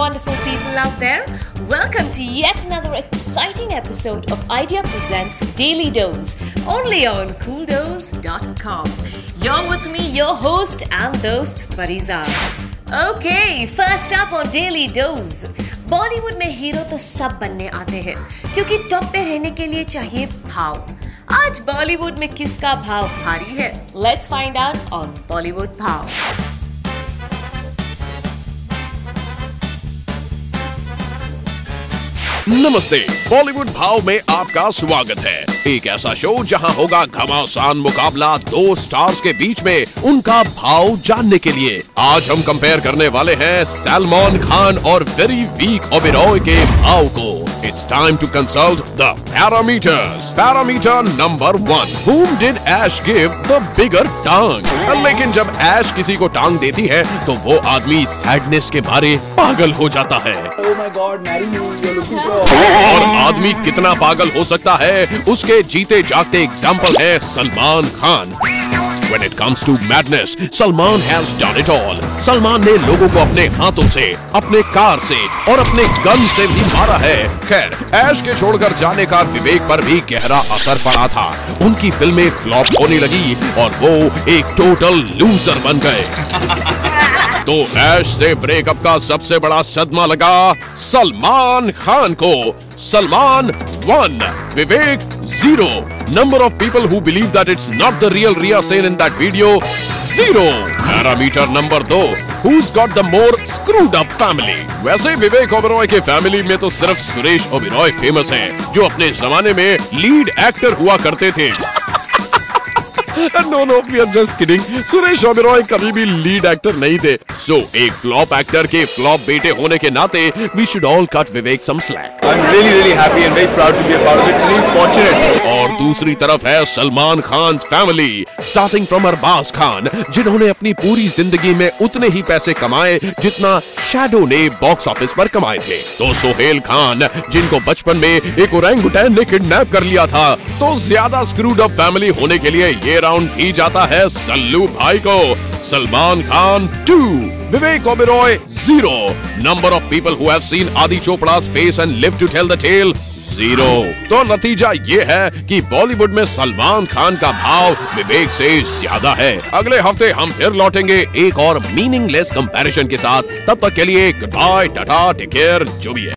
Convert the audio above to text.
wonderful people out there. Welcome to yet another exciting episode of Idea Presents Daily Dose, only on CoolDose.com. You're with me, your host and dost, Pariza. Okay, first up on Daily Dose. Bollywood में hero तो सब बनने आते हैं क्योंकि top पे रहने के लिए चाहिए भाव। आज बॉलीवुड में किसका भाव भारी है? Let's find out on Bollywood भाव। नमस्ते, बॉलीवुड भाव में आपका स्वागत है। एक ऐसा शो जहां होगा घमासान मुकाबला दो स्टार्स के बीच में उनका भाव जानने के लिए। आज हम कंपेयर करने वाले हैं सलमान खान और वेरी वीक ओबेरॉय के भाव को। It's time to consult the parameters. Parameter number 1, whom did Ash give the bigger टांग? लेकिन जब ऐश किसी को टांग देती है तो वो आदमी सैडनेस के मारे पागल हो जाता है। Oh my God, marry me, you're looking for... और आदमी कितना पागल हो सकता है, उसके जीते जागते एग्जाम्पल है Salman Khan. When it comes to madness, Salman has done it all. Salman ने लोगों को अपने हाथों से, अपने कार से और अपने गन से भी मारा है। खैर, ऐश के छोड़कर जाने का विवेक पर भी गहरा असर पड़ा था। उनकी फिल्में फ्लॉप होने लगी और वो एक टोटल लूजर बन गए। तो ऐश से ब्रेकअप का सबसे बड़ा सदमा लगा सलमान खान को। Salman 1, Vivek 0. Number of people who believe that it's not the real Riya Sen in that video 0. Parameter number 2, who's got the more screwed up family? वैसे विवेक ओबेरॉय के फैमिली में तो सिर्फ सुरेश ओबेरॉय फेमस है, जो अपने जमाने में लीड एक्टर हुआ करते थे। No, we are just kidding. Suresh Oberoi कभी भी लीड एक्टर नहीं थे। So, एक फ्लॉप एक्टर के फ्लॉप बेटे होने के नाते we should all cut Vivek some slack. I'm really happy and very proud to be a part of it. Really fortunate. और दूसरी तरफ है Salman Khan family, starting from Arbaaz Khan, जिन्होंने अपनी पूरी जिंदगी में उतने ही पैसे कमाए जितना शैडो ने बॉक्स ऑफिस पर कमाए थे। तो सोहेल खान, जिनको बचपन में एक ओरंगुटैन ने किडनैप कर लिया था। तो ज्यादा स्क्रूड अप फैमिली होने के लिए ये राउंड भी जाता है सल्लू भाई को। Salman Khan 2, Vivek Oberoi 0. Number of people who have seen Adi Chopra's face and live to tell the tale 0. तो नतीजा ये है कि बॉलीवुड में सलमान खान का भाव विवेक से ज्यादा है। अगले हफ्ते हम फिर लौटेंगे एक और मीनिंगलेस कंपैरिजन के साथ। तब तक के लिए good bye, tata, take care, जो भी है।